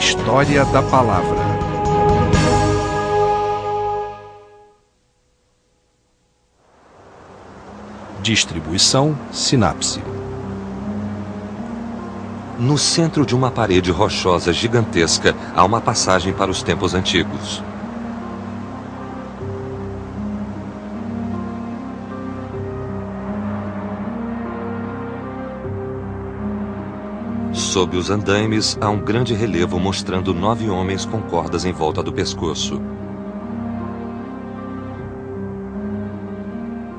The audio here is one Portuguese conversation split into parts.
História da Palavra. Distribuição Sinapse. No centro de uma parede rochosa gigantesca há uma passagem para os tempos antigos. Sob os andaimes há um grande relevo mostrando 9 homens com cordas em volta do pescoço.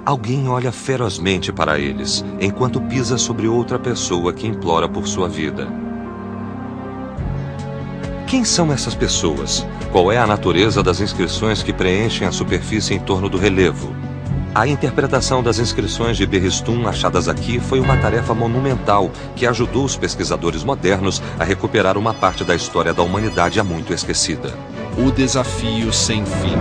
Alguém olha ferozmente para eles, enquanto pisa sobre outra pessoa que implora por sua vida. Quem são essas pessoas? Qual é a natureza das inscrições que preenchem a superfície em torno do relevo? A interpretação das inscrições de Berristum achadas aqui foi uma tarefa monumental que ajudou os pesquisadores modernos a recuperar uma parte da história da humanidade há muito esquecida. O desafio sem fim.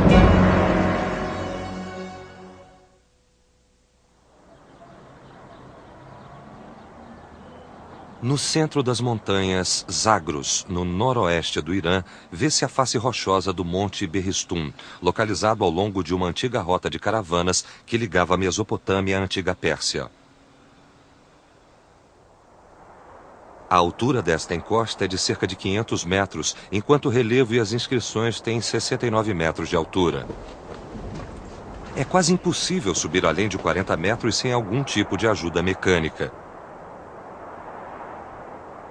No centro das montanhas Zagros, no noroeste do Irã, vê-se a face rochosa do Monte Berristum, localizado ao longo de uma antiga rota de caravanas que ligava a Mesopotâmia à antiga Pérsia. A altura desta encosta é de cerca de 500 metros, enquanto o relevo e as inscrições têm 69 metros de altura. É quase impossível subir além de 40 metros sem algum tipo de ajuda mecânica.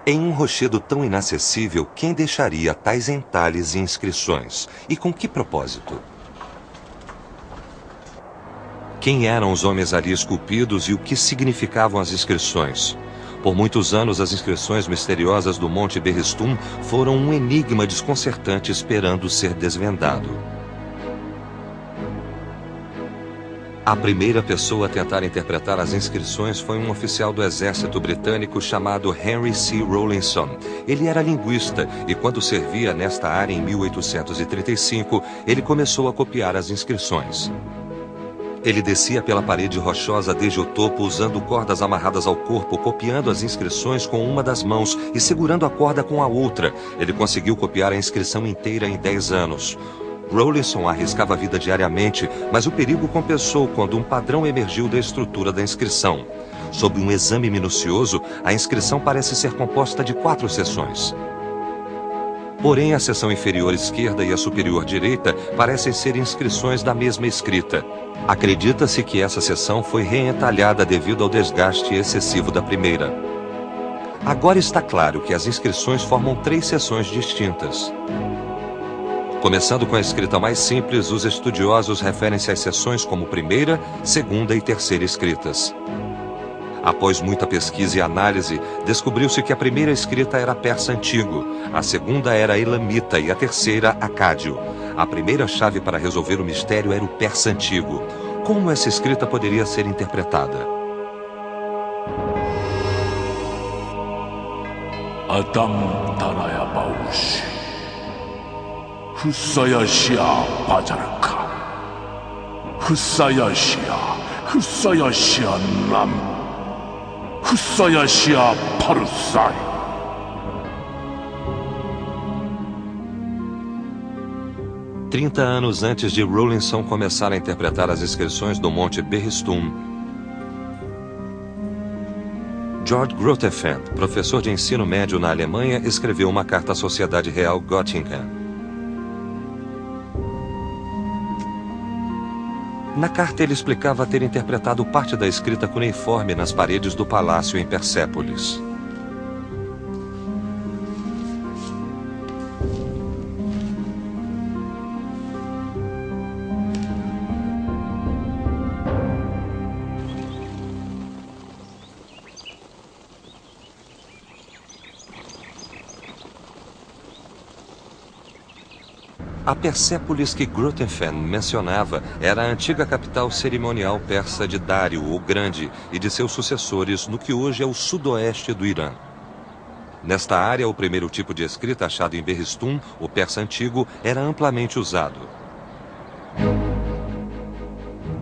Em um rochedo tão inacessível, quem deixaria tais entalhes e inscrições? E com que propósito? Quem eram os homens ali esculpidos e o que significavam as inscrições? Por muitos anos, as inscrições misteriosas do Monte Berristum foram um enigma desconcertante esperando ser desvendado. A primeira pessoa a tentar interpretar as inscrições foi um oficial do exército britânico chamado Henry C. Rawlinson. Ele era linguista e, quando servia nesta área em 1835, ele começou a copiar as inscrições. Ele descia pela parede rochosa desde o topo usando cordas amarradas ao corpo, copiando as inscrições com uma das mãos e segurando a corda com a outra. Ele conseguiu copiar a inscrição inteira em 10 anos. Rawlinson arriscava a vida diariamente, mas o perigo compensou quando um padrão emergiu da estrutura da inscrição. Sob um exame minucioso, a inscrição parece ser composta de 4 seções. Porém, a seção inferior esquerda e a superior direita parecem ser inscrições da mesma escrita. Acredita-se que essa seção foi reentalhada devido ao desgaste excessivo da primeira. Agora está claro que as inscrições formam 3 seções distintas. Começando com a escrita mais simples, os estudiosos referem-se às seções como primeira, segunda e terceira escritas. Após muita pesquisa e análise, descobriu-se que a primeira escrita era persa antigo, a segunda era elamita e a terceira acádio. A primeira chave para resolver o mistério era o persa antigo. Como essa escrita poderia ser interpretada? Adam Taraya Baushi Husayashia Bajarka Husayashia Nam Husayashia Parusai. Trinta anos antes de Rawlinson começar a interpretar as inscrições do Monte Berristum, Georg Grotefend, professor de ensino médio na Alemanha, escreveu uma carta à Sociedade Real Göttingen. Na carta ele explicava ter interpretado parte da escrita cuneiforme nas paredes do palácio em Persépolis. A Persépolis que Grotefend mencionava era a antiga capital cerimonial persa de Dário o Grande e de seus sucessores no que hoje é o sudoeste do Irã. Nesta área, o primeiro tipo de escrita achado em Berristum, o persa antigo, era amplamente usado.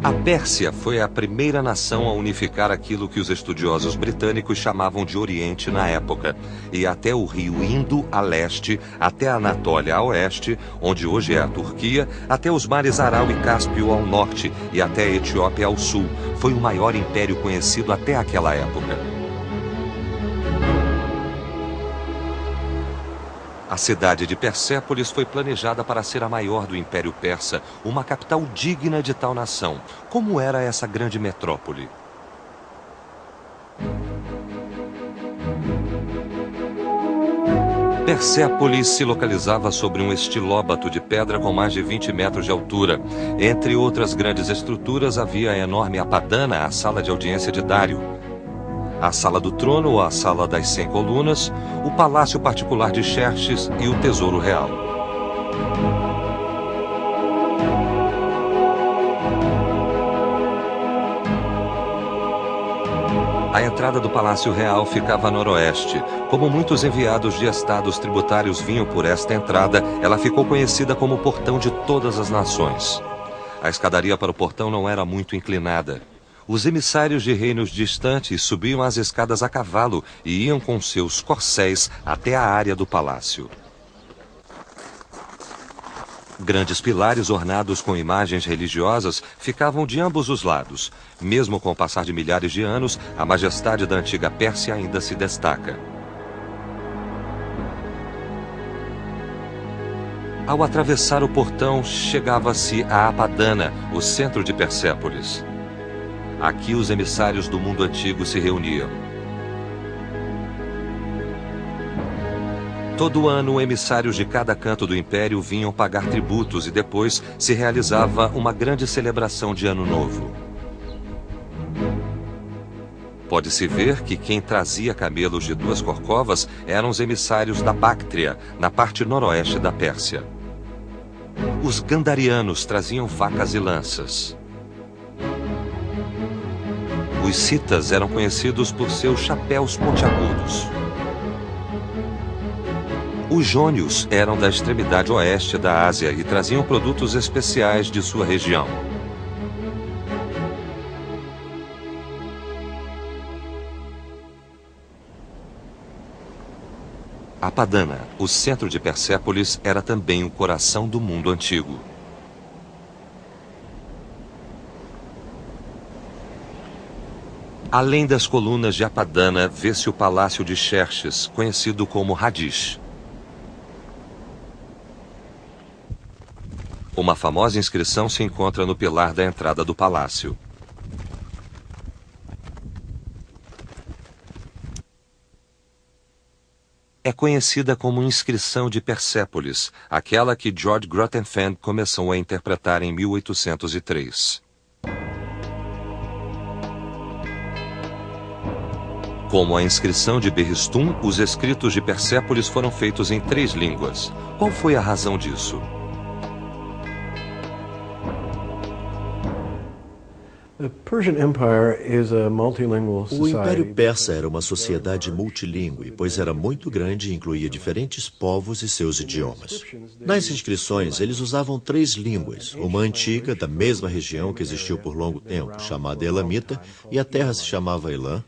A Pérsia foi a primeira nação a unificar aquilo que os estudiosos britânicos chamavam de Oriente na época, e até o rio Indo a leste, até a Anatólia a oeste, onde hoje é a Turquia, até os mares Aral e Cáspio ao norte e até a Etiópia ao sul, foi o maior império conhecido até aquela época. A cidade de Persépolis foi planejada para ser a maior do Império Persa, uma capital digna de tal nação. Como era essa grande metrópole? Persépolis se localizava sobre um estilóbato de pedra com mais de 20 metros de altura. Entre outras grandes estruturas havia a enorme Apadana, a sala de audiência de Dário, a Sala do Trono, a Sala das 100 Colunas, o Palácio Particular de Xerxes e o Tesouro Real. A entrada do Palácio Real ficava a noroeste. Como muitos enviados de estados tributários vinham por esta entrada, ela ficou conhecida como o Portão de Todas as Nações. A escadaria para o portão não era muito inclinada. Os emissários de reinos distantes subiam as escadas a cavalo e iam com seus corcéis até a área do palácio. Grandes pilares ornados com imagens religiosas ficavam de ambos os lados. Mesmo com o passar de milhares de anos, a majestade da antiga Pérsia ainda se destaca. Ao atravessar o portão, chegava-se a Apadana, o centro de Persépolis. Aqui os emissários do mundo antigo se reuniam. Todo ano, emissários de cada canto do império vinham pagar tributos e depois se realizava uma grande celebração de Ano Novo. Pode-se ver que quem trazia camelos de 2 corcovas eram os emissários da Báctria, na parte noroeste da Pérsia. Os gandarianos traziam vacas e lanças. Os citas eram conhecidos por seus chapéus pontiagudos. Os jônios eram da extremidade oeste da Ásia e traziam produtos especiais de sua região. Apadana, o centro de Persépolis, era também o coração do mundo antigo. Além das colunas de Apadana, vê-se o Palácio de Xerxes, conhecido como Hadish. Uma famosa inscrição se encontra no pilar da entrada do palácio. É conhecida como Inscrição de Persépolis, aquela que George Grotefend começou a interpretar em 1803. Como a inscrição de Berristum, os escritos de Persépolis foram feitos em 3 línguas. Qual foi a razão disso? O Império Persa era uma sociedade multilingüe, pois era muito grande e incluía diferentes povos e seus idiomas. Nas inscrições, eles usavam 3 línguas, uma antiga, da mesma região que existiu por longo tempo, chamada Elamita, e a terra se chamava Elam.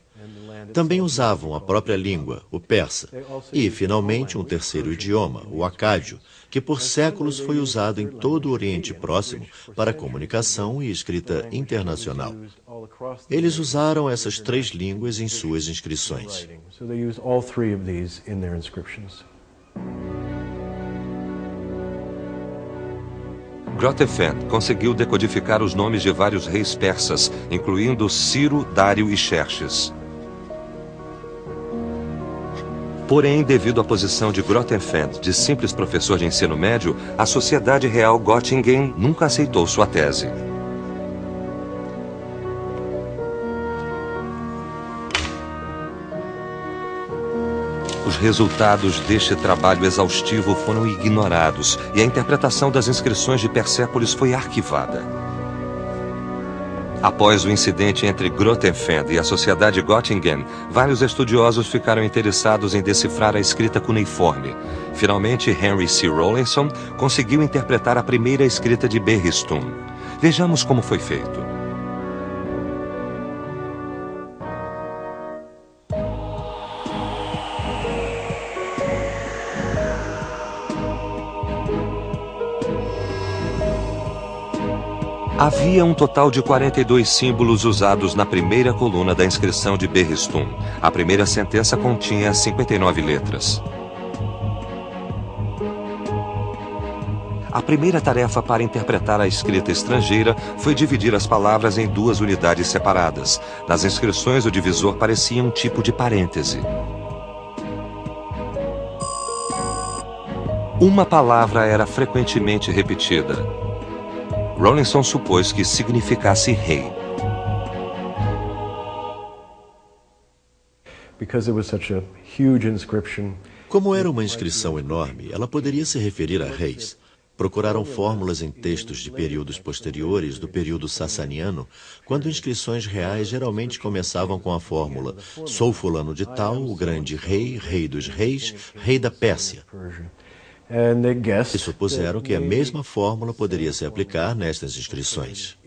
Também usavam a própria língua, o persa, e, finalmente, um terceiro idioma, o acádio, que por séculos foi usado em todo o Oriente Próximo para comunicação e escrita internacional. Eles usaram essas 3 línguas em suas inscrições. Grotefend conseguiu decodificar os nomes de vários reis persas, incluindo Ciro, Dário e Xerxes. Porém, devido à posição de Grotefend de simples professor de ensino médio, a Sociedade Real Göttingen nunca aceitou sua tese. Os resultados deste trabalho exaustivo foram ignorados e a interpretação das inscrições de Persépolis foi arquivada. Após o incidente entre Grotefend e a Sociedade Göttingen, vários estudiosos ficaram interessados em decifrar a escrita cuneiforme. Finalmente, Henry C. Rawlinson conseguiu interpretar a primeira escrita de Berristum. Vejamos como foi feito. Havia um total de 42 símbolos usados na primeira coluna da inscrição de Berristum. A primeira sentença continha 59 letras. A primeira tarefa para interpretar a escrita estrangeira foi dividir as palavras em duas unidades separadas. Nas inscrições, o divisor parecia um tipo de parêntese. Uma palavra era frequentemente repetida. Rawlinson supôs que significasse rei. Como era uma inscrição enorme, ela poderia se referir a reis. Procuraram fórmulas em textos de períodos posteriores do período sassaniano, quando inscrições reais geralmente começavam com a fórmula: sou fulano de tal, o grande rei, rei dos reis, rei da Pérsia. E supuseram que a mesma fórmula poderia se aplicar nestas inscrições.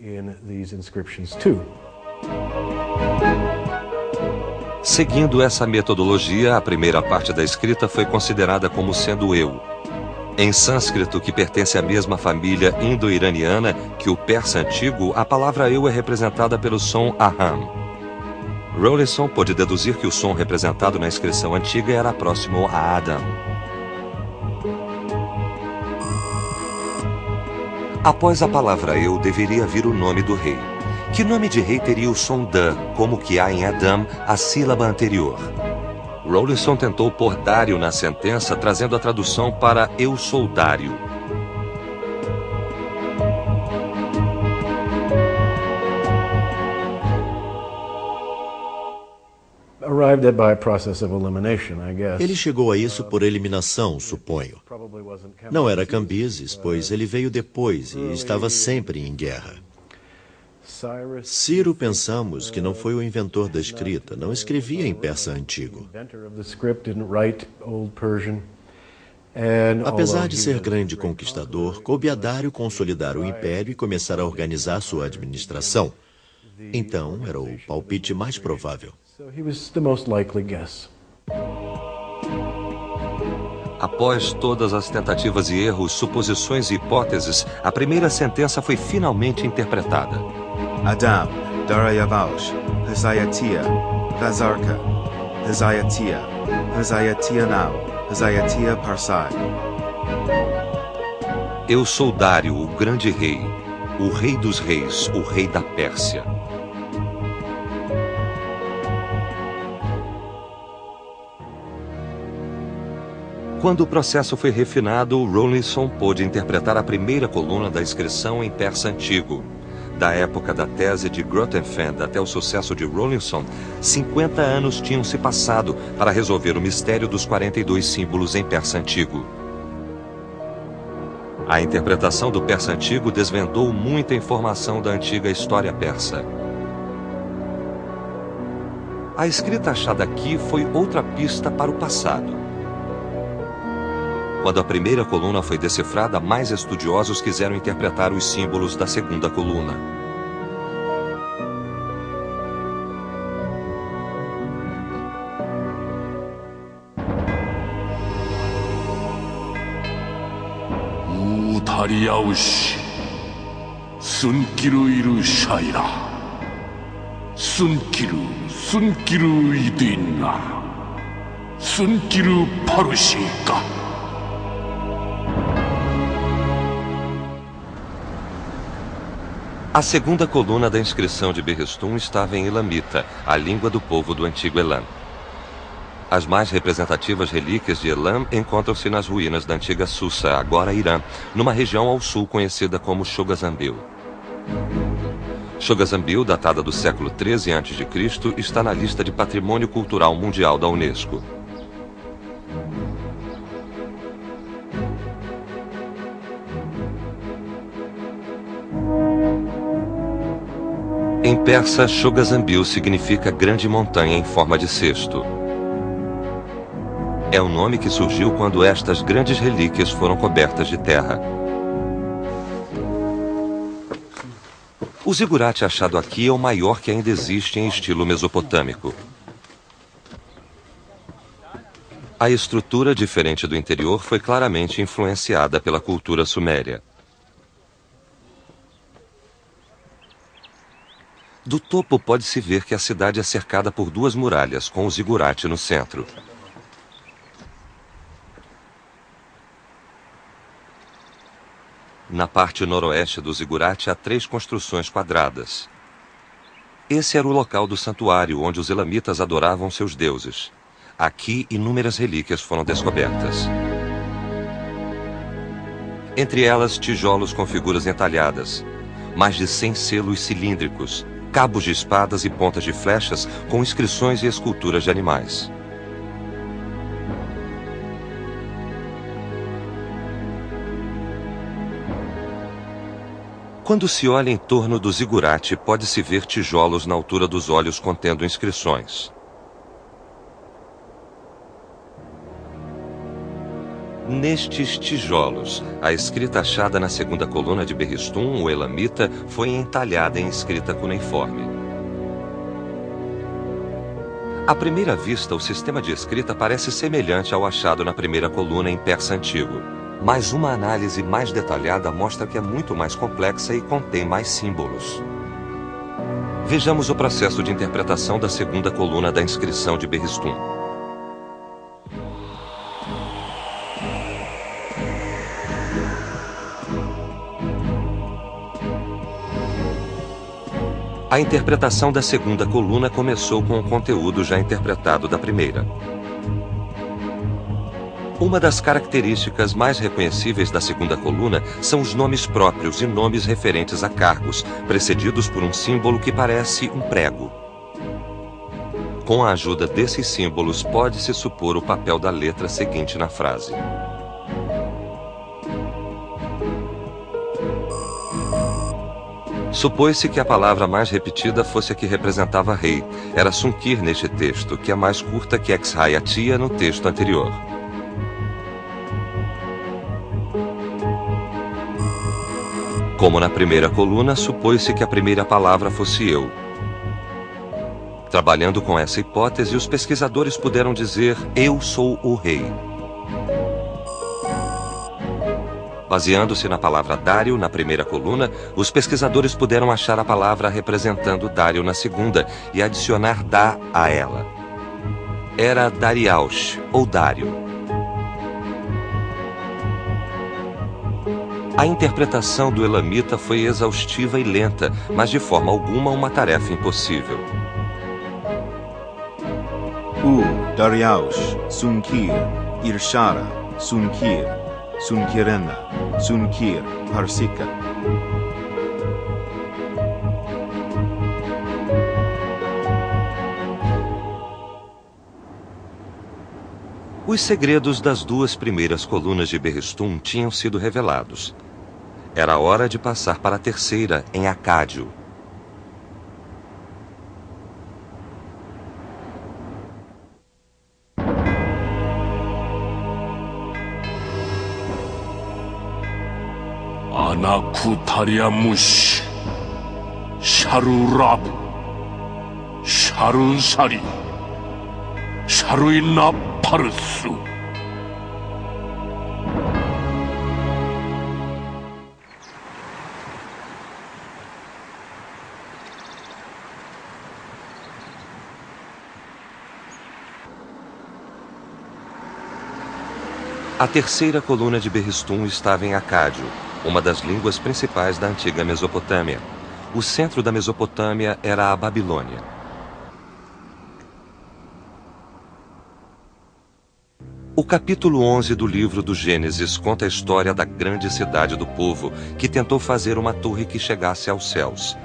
Seguindo essa metodologia, a primeira parte da escrita foi considerada como sendo eu. Em sânscrito, que pertence à mesma família indo-iraniana que o persa antigo, a palavra eu é representada pelo som aham. Rawlinson pôde deduzir que o som representado na inscrição antiga era próximo a Adam. Após a palavra eu, deveria vir o nome do rei. Que nome de rei teria o som da, como que há em Adam, a sílaba anterior? Rawlinson tentou pôr Dário na sentença, trazendo a tradução para eu sou Dário. Ele chegou a isso por eliminação, suponho. Não era Cambises, pois ele veio depois e estava sempre em guerra. Ciro, pensamos que não foi o inventor da escrita, não escrevia em persa antigo. Apesar de ser grande conquistador, coube a Dário consolidar o império e começar a organizar sua administração. Então, era o palpite mais provável. Após todas as tentativas e erros, suposições e hipóteses, a primeira sentença foi finalmente interpretada. Adam, Darayavaush, Hazayatia, Vazarka, Hazayatia, Hazayatia Now, Hazayatia Parsai. Eu sou Dário, o grande rei, o rei dos reis, o rei da Pérsia. Quando o processo foi refinado, Rawlinson pôde interpretar a primeira coluna da inscrição em persa antigo. Da época da tese de Grotefend até o sucesso de Rawlinson, 50 anos tinham se passado para resolver o mistério dos 42 símbolos em persa antigo. A interpretação do persa antigo desvendou muita informação da antiga história persa. A escrita achada aqui foi outra pista para o passado. Quando a primeira coluna foi decifrada, mais estudiosos quiseram interpretar os símbolos da segunda coluna. Utariaushi, Sunkiru iru Shaira, Sunkiru idina, Sunkiru parushika. A segunda coluna da inscrição de Berristum estava em Elamita, a língua do povo do antigo Elam. As mais representativas relíquias de Elam encontram-se nas ruínas da antiga Susa, agora Irã, numa região ao sul conhecida como Chogazambil. Chogazambil, datada do século XIII a.C., está na lista de Patrimônio Cultural Mundial da Unesco. Em persa, Chogazambil significa grande montanha em forma de cesto. É o nome que surgiu quando estas grandes relíquias foram cobertas de terra. O zigurate achado aqui é o maior que ainda existe em estilo mesopotâmico. A estrutura, diferente do interior, foi claramente influenciada pela cultura suméria. Do topo pode-se ver que a cidade é cercada por 2 muralhas, com o zigurate no centro. Na parte noroeste do zigurate há 3 construções quadradas. Esse era o local do santuário, onde os elamitas adoravam seus deuses. Aqui, inúmeras relíquias foram descobertas. Entre elas, tijolos com figuras entalhadas, mais de 100 selos cilíndricos, cabos de espadas e pontas de flechas com inscrições e esculturas de animais. Quando se olha em torno do zigurate, pode-se ver tijolos na altura dos olhos contendo inscrições. Nestes tijolos, a escrita achada na segunda coluna de Berristum, o elamita, foi entalhada em escrita cuneiforme. À primeira vista, o sistema de escrita parece semelhante ao achado na primeira coluna em persa antigo. Mas uma análise mais detalhada mostra que é muito mais complexa e contém mais símbolos. Vejamos o processo de interpretação da segunda coluna da inscrição de Berristum. A interpretação da segunda coluna começou com o conteúdo já interpretado da primeira. Uma das características mais reconhecíveis da segunda coluna são os nomes próprios e nomes referentes a cargos, precedidos por um símbolo que parece um prego. Com a ajuda desses símbolos, pode-se supor o papel da letra seguinte na frase. Supôs-se que a palavra mais repetida fosse a que representava rei. Era Sunkir neste texto, que é mais curta que Exhayatia no texto anterior. Como na primeira coluna, supôs-se que a primeira palavra fosse eu. Trabalhando com essa hipótese, os pesquisadores puderam dizer, eu sou o rei. Baseando-se na palavra Dário na primeira coluna, os pesquisadores puderam achar a palavra representando Dário na segunda e adicionar Dá a ela. Era Dariaush, ou Dário. A interpretação do elamita foi exaustiva e lenta, mas de forma alguma uma tarefa impossível. Dariaush, Sunkir, Irshara, Sunkir, Sunkirena, Sunkir, Parsika. Os segredos das 2 primeiras colunas de Berristum tinham sido revelados. Era hora de passar para a terceira, em acádio. 아나쿠타리아무시 샤루라부 샤룬사리 샤루인나파르스. A terceira coluna de Berristum estava em acádio, uma das línguas principais da antiga Mesopotâmia. O centro da Mesopotâmia era a Babilônia. O capítulo 11 do livro do Gênesis conta a história da grande cidade do povo, que tentou fazer uma torre que chegasse aos céus.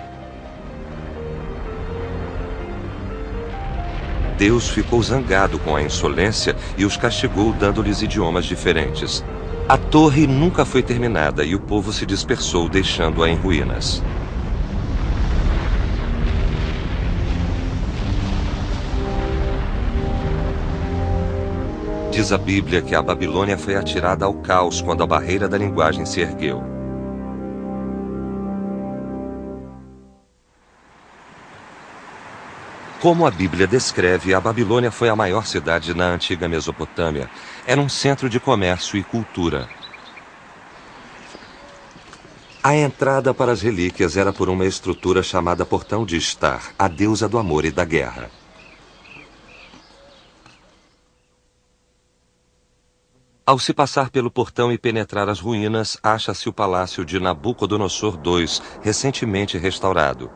Deus ficou zangado com a insolência e os castigou dando-lhes idiomas diferentes. A torre nunca foi terminada e o povo se dispersou, deixando-a em ruínas. Diz a Bíblia que a Babilônia foi atirada ao caos quando a barreira da linguagem se ergueu. Como a Bíblia descreve, a Babilônia foi a maior cidade na antiga Mesopotâmia. Era um centro de comércio e cultura. A entrada para as relíquias era por uma estrutura chamada Portão de Star, a deusa do amor e da guerra. Ao se passar pelo portão e penetrar as ruínas, acha-se o palácio de Nabucodonosor II, recentemente restaurado.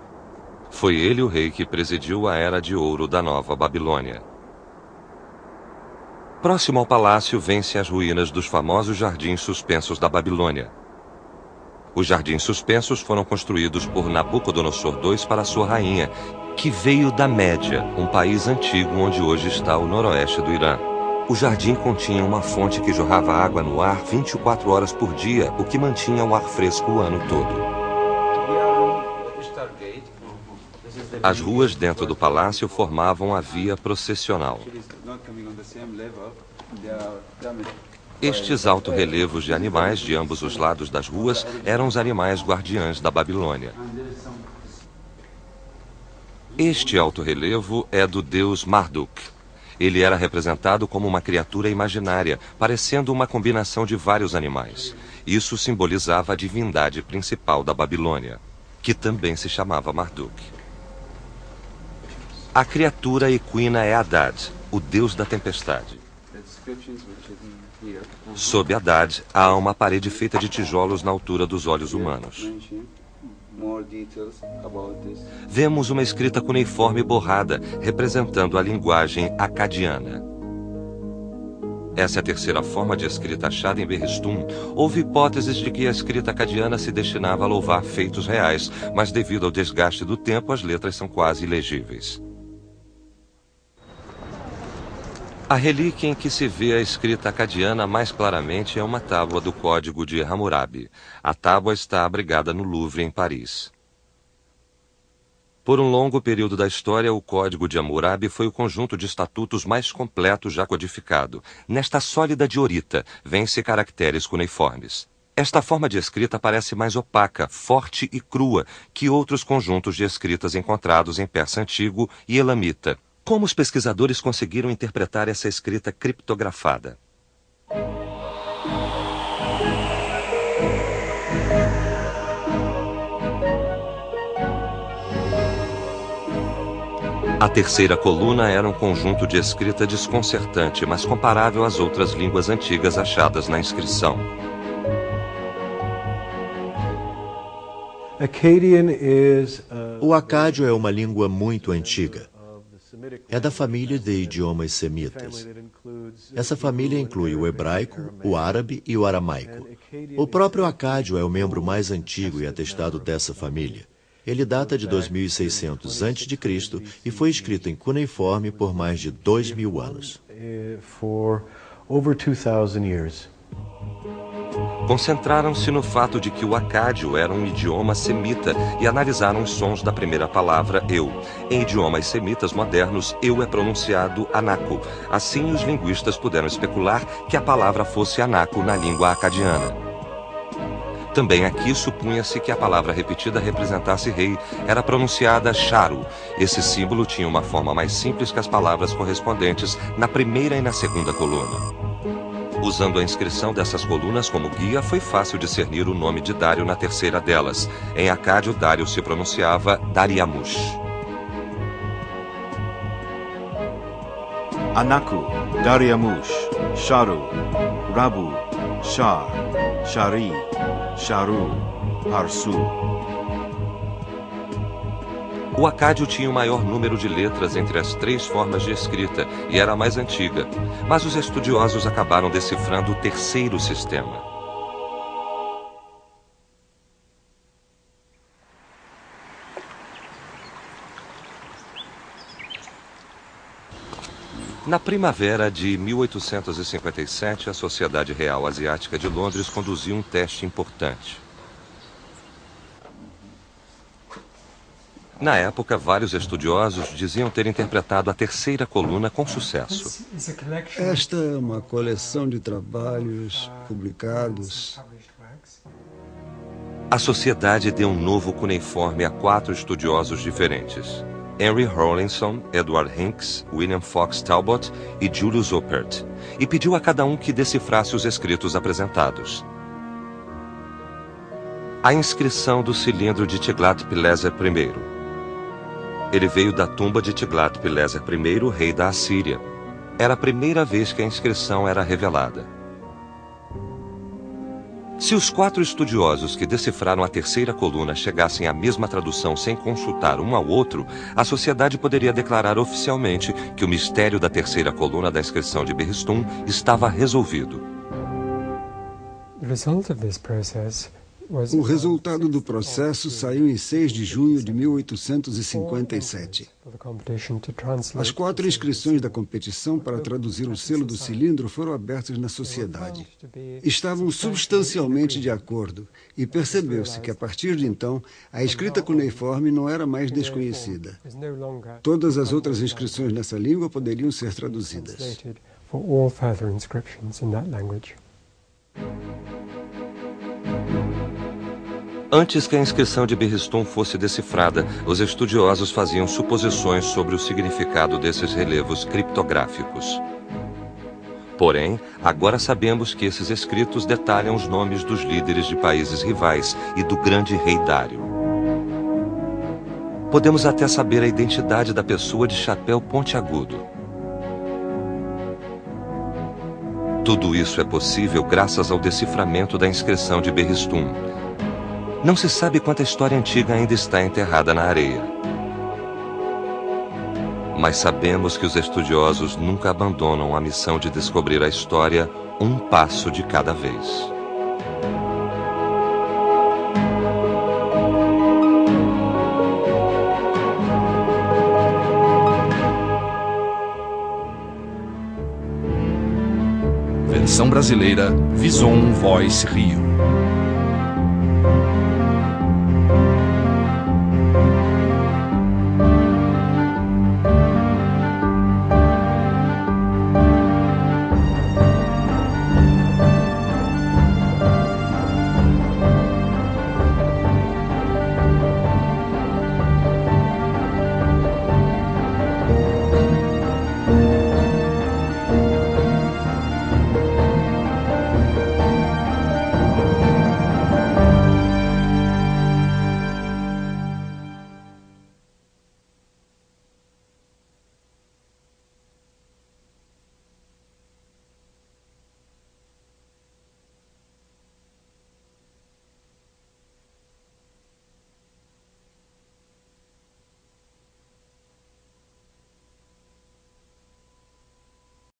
Foi ele o rei que presidiu a Era de Ouro da Nova Babilônia. Próximo ao palácio, vêm-se as ruínas dos famosos Jardins Suspensos da Babilônia. Os Jardins Suspensos foram construídos por Nabucodonosor II para sua rainha, que veio da Média, um país antigo onde hoje está o noroeste do Irã. O jardim continha uma fonte que jorrava água no ar 24 horas por dia, o que mantinha o ar fresco o ano todo. As ruas dentro do palácio formavam a via processional. Estes altorrelevos de animais de ambos os lados das ruas eram os animais guardiães da Babilônia. Este altorrelevo é do deus Marduk. Ele era representado como uma criatura imaginária, parecendo uma combinação de vários animais. Isso simbolizava a divindade principal da Babilônia, que também se chamava Marduk. A criatura equina é Haddad, o deus da tempestade. Sob Haddad, há uma parede feita de tijolos na altura dos olhos humanos. Vemos uma escrita cuneiforme borrada, representando a linguagem acadiana. Essa é a terceira forma de escrita achada em Berrestum. Houve hipóteses de que a escrita acadiana se destinava a louvar feitos reais, mas devido ao desgaste do tempo, as letras são quase ilegíveis. A relíquia em que se vê a escrita acadiana mais claramente é uma tábua do Código de Hammurabi. A tábua está abrigada no Louvre, em Paris. Por um longo período da história, o Código de Hammurabi foi o conjunto de estatutos mais completo já codificado. Nesta sólida diorita, vêm-se caracteres cuneiformes. Esta forma de escrita parece mais opaca, forte e crua que outros conjuntos de escritas encontrados em persa antigo e elamita. Como os pesquisadores conseguiram interpretar essa escrita criptografada? A terceira coluna era um conjunto de escrita desconcertante, mas comparável às outras línguas antigas achadas na inscrição. O acádio é uma língua muito antiga. É da família de idiomas semitas. Essa família inclui o hebraico, o árabe e o aramaico. O próprio acádio é o membro mais antigo e atestado dessa família. Ele data de 2600 a.C. e foi escrito em cuneiforme por mais de 2000 anos. Concentraram-se no fato de que o acádio era um idioma semita e analisaram os sons da primeira palavra eu. Em idiomas semitas modernos, eu é pronunciado anaco. Assim, os linguistas puderam especular que a palavra fosse anaco na língua acadiana. Também aqui supunha-se que a palavra repetida representasse rei, era pronunciada charu. Esse símbolo tinha uma forma mais simples que as palavras correspondentes na primeira e na segunda coluna. Usando a inscrição dessas colunas como guia, foi fácil discernir o nome de Dário na terceira delas. Em acádio, Dário se pronunciava Dariamush. Anaku, Dariamush, Sharu, Rabu, Shar, Shari, Sharu, Parsu. O acádio tinha o maior número de letras entre as três formas de escrita e era a mais antiga, mas os estudiosos acabaram decifrando o terceiro sistema. Na primavera de 1857, a Sociedade Real Asiática de Londres conduziu um teste importante. Na época, vários estudiosos diziam ter interpretado a terceira coluna com sucesso. Esta é uma coleção de trabalhos publicados. A sociedade deu um novo cuneiforme a 4 estudiosos diferentes: Henry Rawlinson, Edward Hincks, William Fox Talbot e Julius Oppert, e pediu a cada um que decifrasse os escritos apresentados. A inscrição do cilindro de Tiglat-Pileser I. Ele veio da tumba de Tiglat-Pileser I, rei da Assíria. Era a primeira vez que a inscrição era revelada. Se os 4 estudiosos que decifraram a terceira coluna chegassem à mesma tradução sem consultar um ao outro, a sociedade poderia declarar oficialmente que o mistério da terceira coluna da inscrição de Berristum estava resolvido. O resultado do processo saiu em 6 de junho de 1857. As 4 inscrições da competição para traduzir o selo do cilindro foram abertas na sociedade. Estavam substancialmente de acordo e percebeu-se que, a partir de então, a escrita cuneiforme não era mais desconhecida. Todas as outras inscrições nessa língua poderiam ser traduzidas. Antes que a inscrição de Berristum fosse decifrada, os estudiosos faziam suposições sobre o significado desses relevos criptográficos. Porém, agora sabemos que esses escritos detalham os nomes dos líderes de países rivais e do grande rei Dário. Podemos até saber a identidade da pessoa de chapéu pontiagudo. Tudo isso é possível graças ao deciframento da inscrição de Berristum. Não se sabe quanta história antiga ainda está enterrada na areia. Mas sabemos que os estudiosos nunca abandonam a missão de descobrir a história um passo de cada vez. Versão brasileira, Vison Voice Rio.